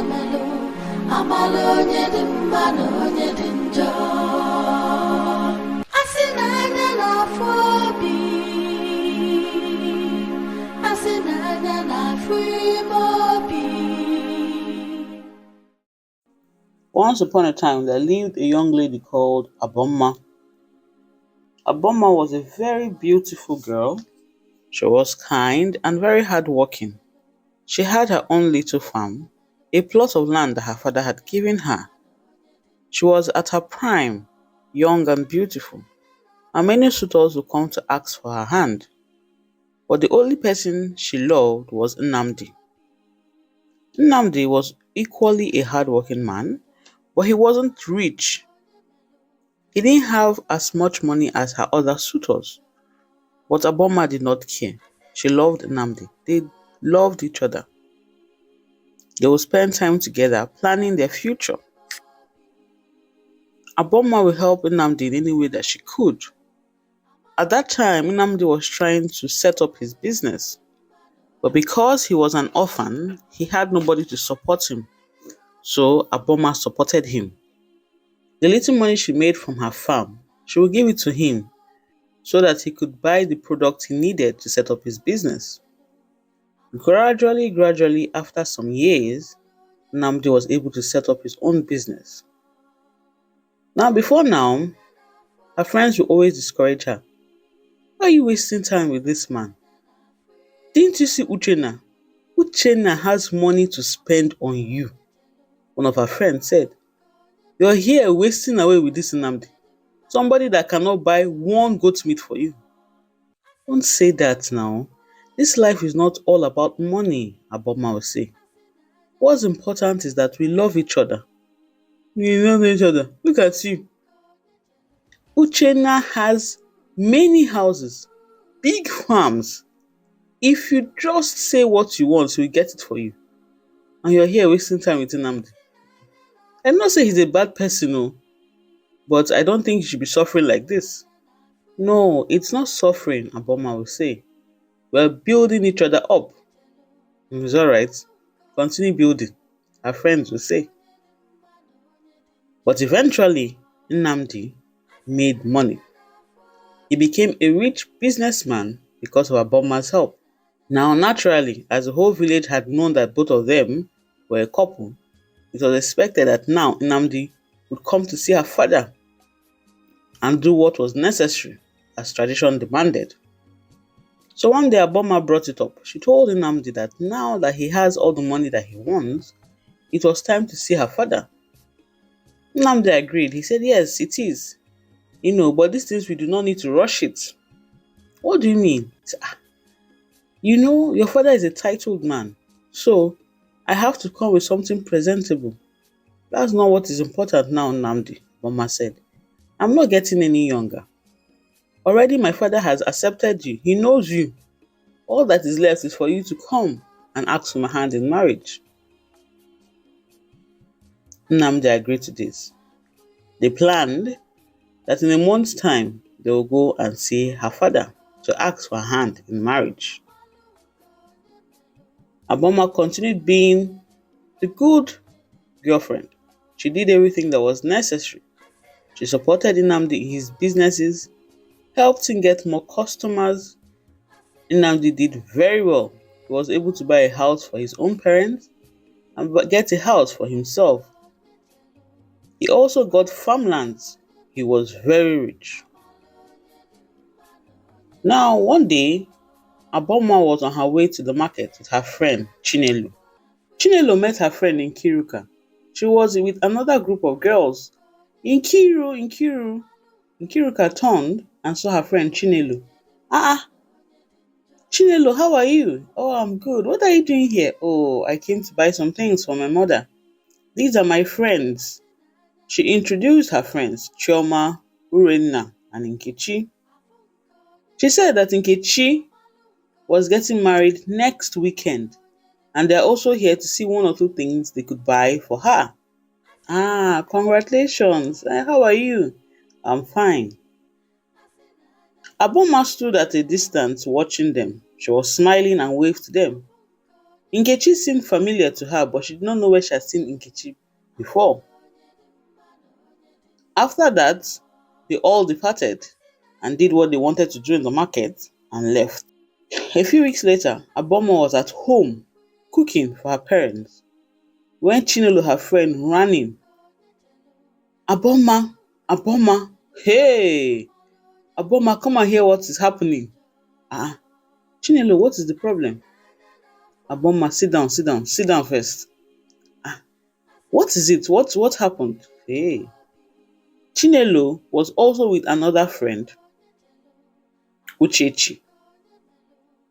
emelu, amala onye dị mma na onye dị njọ. Asị na anya na-afụ obi, asị na anya na-afụ ime obi. Once upon a time, there lived a young lady called Abomama. Abomama was a very beautiful girl. She was kind and very hardworking. She had her own little farm, a plot of land that her father had given her. She was at her prime, young and beautiful, and many suitors would come to ask for her hand. But the only person she loved was Nnamdi. Nnamdi was equally a hardworking man, but he wasn't rich. He didn't have as much money as her other suitors. But Abomama did not care. She loved Nnamdi. They loved each other. They would spend time together planning their future. Abomama would help Nnamdi in any way that she could. At that time, Nnamdi was trying to set up his business. But because he was an orphan, he had nobody to support him. So Abomama supported him. The little money she made from her farm, she would give it to him so that he could buy the product he needed to set up his business. Gradually, after some years, Nnamdi was able to set up his own business. Before now, her friends would always discourage her. Why are you wasting time with this man? Didn't you see Uchenna? Uchenna has money to spend on you. One of her friends said, you're here wasting away with this Nnamdi. Somebody that cannot buy one goat meat for you. Don't say that now. This life is not all about money, Abomama will say. What's important is that we love each other. We love each other. Look at you. Uchenna has many houses, big farms. If you just say what you want, he'll get it for you. And you're here wasting time with Nnamdi. I'm not saying he's a bad person, no. But I don't think you should be suffering like this. No, it's not suffering, Abomama will say. We're building each other up. It's alright. Continue building, her friends will say. But eventually, Nnamdi made money. He became a rich businessman because of Abomama's help. Now, naturally, as the whole village had known that both of them were a couple, it was expected that now Nnamdi would come to see her father and do what was necessary as tradition demanded. So one day Abomama brought it up. She told Nnamdi that now that he has all the money that he wants, it was time to see her father. Nnamdi agreed. He said, yes, it is. But these things we do not need to rush it. What do you mean? He said, your father is a titled man, so I have to come with something presentable. That's not what is important now, Nnamdi, Mama said. I'm not getting any younger. Already my father has accepted you. He knows you. All that is left is for you to come and ask for my hand in marriage. Nnamdi agreed to this. They planned that in a month's time, they will go and see her father to ask for her hand in marriage. Abomama continued being the good girlfriend. She did everything that was necessary. She supported Nnamdi in his businesses, helped him get more customers. Nnamdi did very well. He was able to buy a house for his own parents and get a house for himself. He also got farmlands. He was very rich. Now, one day, Abomama was on her way to the market with her friend, Chinelo. Chinelo met her friend in Kiruka. She was with another group of girls. Nkiruka turned and saw her friend Chinelo. Chinelo, how are you? Oh, I'm good. What are you doing here? Oh, I came to buy some things for my mother. These are my friends. She introduced her friends, Chioma, Urenna, and Nkechi. She said that Nkechi was getting married next weekend, and they're also here to see one or two things they could buy for her. Congratulations. How are you? I'm fine. Abomama stood at a distance watching them. She was smiling and waved to them. Nkechi seemed familiar to her, but she did not know where she had seen Nkechi before. After that, they all departed and did what they wanted to do in the market and left. A few weeks later, Aboma was at home cooking for her parents when Chinelo, her friend, ran in. Aboma, Aboma, hey, Aboma, come and hear what is happening. Ah, Chinelo, what is the problem? Aboma, sit down first. Ah, what is it? What happened? Hey. Chinelo was also with another friend, Uchechi.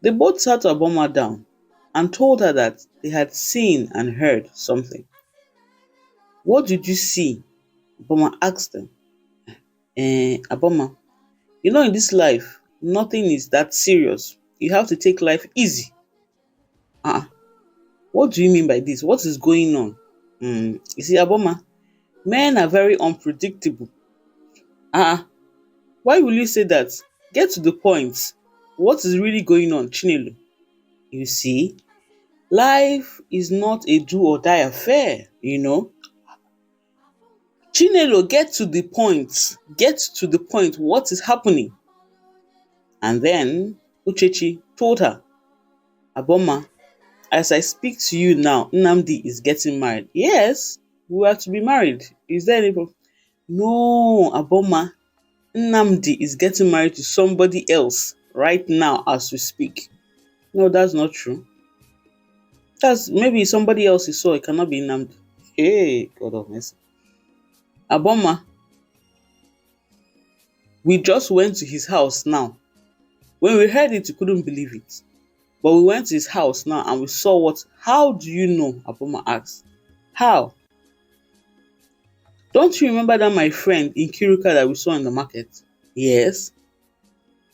They both sat Aboma down and told her that they had seen and heard something. What did you see? Aboma asked them. Aboma, you know, in this life, nothing is that serious. You have to take life easy. Ah, what do you mean by this? What is going on? You see, Aboma, men are very unpredictable. Ah, why will you say that? Get to the point. What is really going on, Chinelo? You see, life is not a do or die affair, you know. Chinelo, get to the point. Get to the point. What is happening? And then Uchechi told her, Aboma, as I speak to you now, Nnamdi is getting married. Yes, we are to be married. Is there any problem? No, Aboma, Nnamdi is getting married to somebody else right now as we speak. No, that's not true. That's maybe somebody else you saw. It cannot be Nnamdi. Hey, God of mercy. Aboma, we just went to his house now. When we heard it, we couldn't believe it. But we went to his house now and we saw what. How do you know? Aboma asked. How? Don't you remember that my friend in Kiruka that we saw in the market? Yes.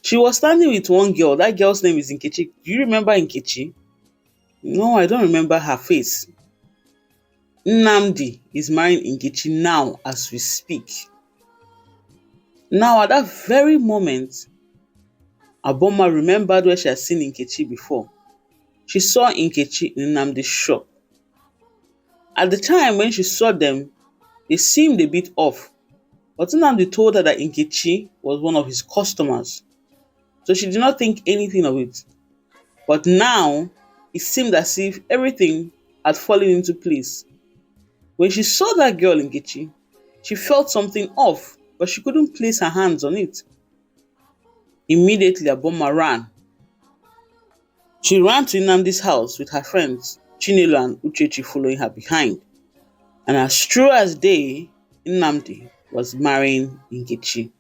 She was standing with one girl. That girl's name is Nkechi. Do you remember Nkechi? No, I don't remember her face. Nnamdi is marrying Nkechi now as we speak. Now, at that very moment, Aboma remembered where she had seen Nkechi before. She saw Nkechi in Nnamdi's shop. At the time when she saw them, they seemed a bit off, but Nnamdi told her that Nkechi was one of his customers, so she did not think anything of it. But now, it seemed as if everything had fallen into place. When she saw that girl Nkechi, she felt something off, but she couldn't place her hands on it. Immediately, Aboma ran. She ran to Nnamdi's house with her friends, Chinelo and Uchechi following her behind. And as true as day, Nnamdi was marrying Nkechi.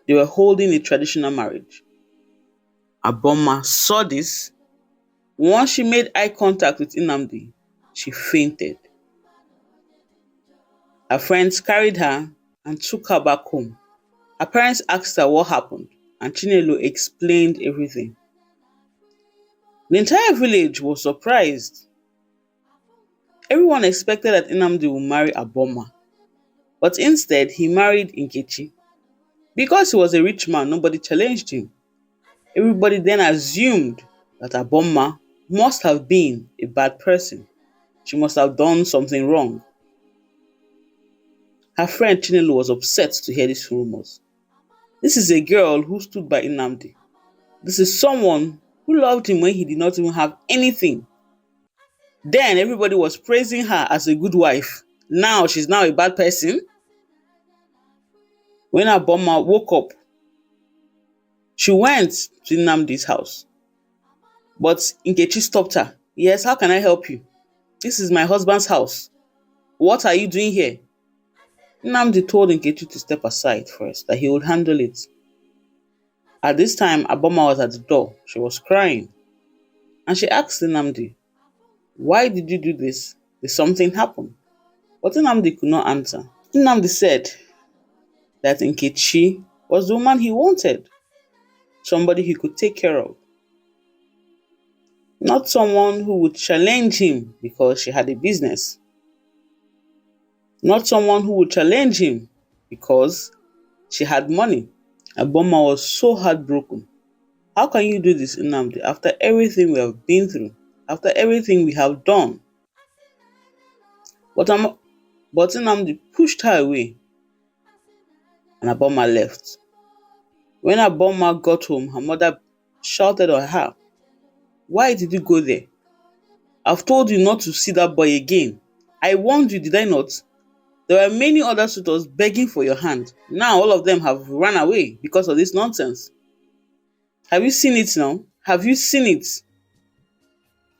They were holding a traditional marriage. Aboma saw this. Once she made eye contact with Nnamdi, she fainted. Her friends carried her and took her back home. Her parents asked her what happened, and Chinelo explained everything. The entire village was surprised. Everyone expected that Nnamdi would marry Aboma, but instead he married Nkechi. Because he was a rich man, nobody challenged him. Everybody then assumed that Aboma must have been a bad person. She must have done something wrong. Her friend Chinelo was upset to hear these rumors. This is a girl who stood by Nnamdi. This is someone who loved him when he did not even have anything. Then everybody was praising her as a good wife. Now she's now a bad person. When Aboma woke up, she went to Nnamdi's house. But Nkechi stopped her. Yes, how can I help you? This is my husband's house. What are you doing here? Nnamdi told Nkechi to step aside first, that he would handle it. At this time, Aboma was at the door. She was crying. And she asked Nnamdi, why did you do this? Did something happen? But Nnamdi could not answer. Nnamdi said that Nkechi was the woman he wanted. Somebody he could take care of. Not someone who would challenge him because she had a business. Not someone who would challenge him because she had money. Aboma was so heartbroken. How can you do this, Nnamdi, after everything we have been through? after everything we have done. But, but Nnamdi pushed her away and Aboma left. When Aboma got home, her mother shouted at her, "Why did you go there? I've told you not to see that boy again. I warned you, did I not? There were many other suitors begging for your hand. Now all of them have run away because of this nonsense. Have you seen it now? Have you seen it?"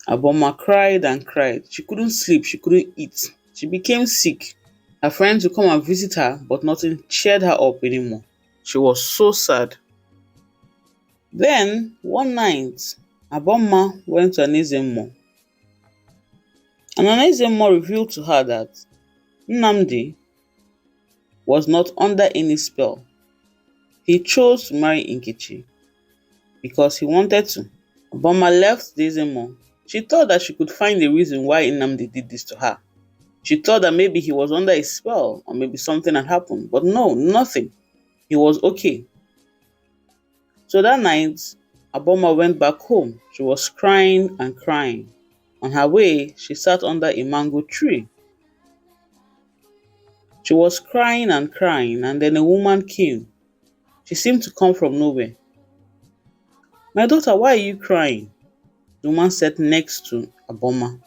Aboma cried and cried. She couldn't sleep, she couldn't eat. She became sick. Her friends would come and visit her, but nothing cheered her up anymore. She was so sad. Then, one night, Aboma went to an Ezemo, and an Ezemo revealed to her that Nnamdi was not under any spell. He chose to marry Nkechi because he wanted to. Aboma left the Ezemo. She thought that she could find a reason why Nnamdi did this to her. She thought that maybe he was under a spell or maybe something had happened. But no, nothing. He was okay. So that night, Aboma went back home. She was crying and crying. On her way, she sat under a mango tree. She was crying and crying, and then a woman came. She seemed to come from nowhere. "My daughter, why are you crying?" The woman sat next to Aboma,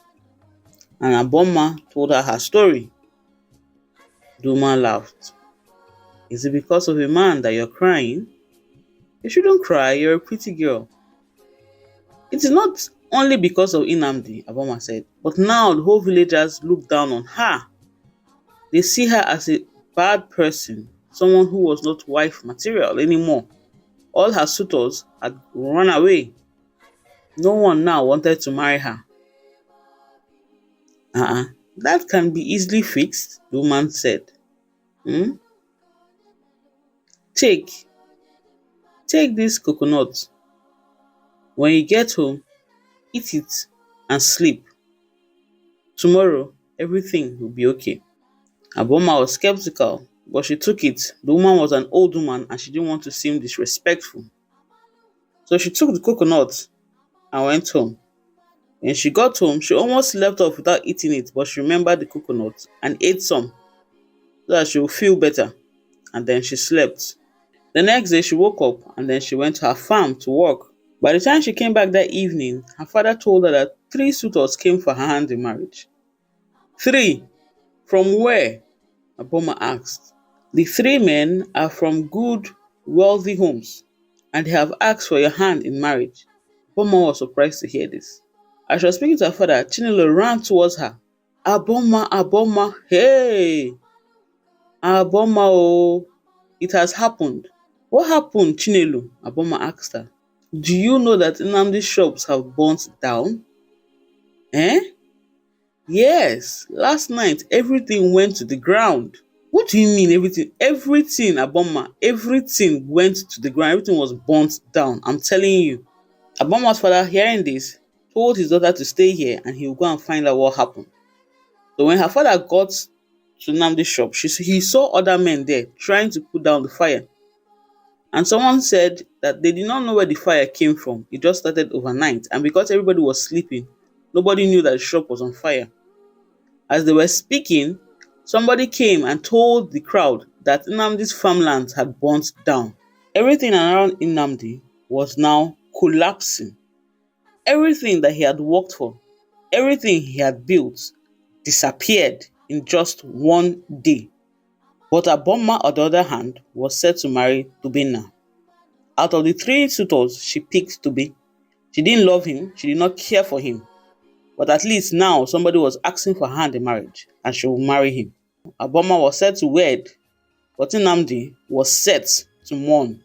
and Aboma told her story. The woman laughed. "Is it because of a man that you're crying? You shouldn't cry, you're a pretty girl." "It is not only because of Nnamdi," Aboma said, "but now the whole villagers look down on her. They see her as a bad person, someone who was not wife material anymore. All her suitors had run away. No one now wanted to marry her." That can be easily fixed," the woman said. Hmm? Take this coconut. When you get home, eat it and sleep. Tomorrow, everything will be okay." Aboma was skeptical, but she took it. The woman was an old woman and she didn't want to seem disrespectful. So she took the coconut and went home. When she got home, she almost left off without eating it, but she remembered the coconut and ate some so that she would feel better. And then she slept. The next day, she woke up and then she went to her farm to work. By the time she came back that evening, her father told her that 3 suitors came for her hand in marriage. 3? From where? Aboma asked. "The 3 men are from good, wealthy homes, and they have asked for your hand in marriage." Aboma was surprised to hear this. As she was speaking to her father, Chinelo ran towards her. "Aboma, Aboma, hey! Aboma, oh, it has happened." "What happened, Chinelo?" Aboma asked her. "Do you know that Nnamdi's shops have burnt down?" "Eh? Yes, last night everything went to the ground." "What do you mean everything?" "Everything, Aboma, everything went to the ground. Everything was burnt down. I'm telling you." Aboma's father, hearing this, told his daughter to stay here and he would go and find out what happened. So when her father got to Nnamdi's shop, he saw other men there trying to put down the fire. And someone said that they did not know where the fire came from. It just started overnight. And because everybody was sleeping, nobody knew that the shop was on fire. As they were speaking, somebody came and told the crowd that Nnamdi's farmlands had burnt down. Everything around Nnamdi was now collapsing. Everything that he had worked for, everything he had built, disappeared in just one day. But Aboma, on the other hand, was set to marry Tubina. Out of the 3 suitors, she picked Tubi. She didn't love him, she did not care for him. But at least now somebody was asking for her hand in marriage and she would marry him. Aboma was set to wed, but Nnamdi was set to mourn.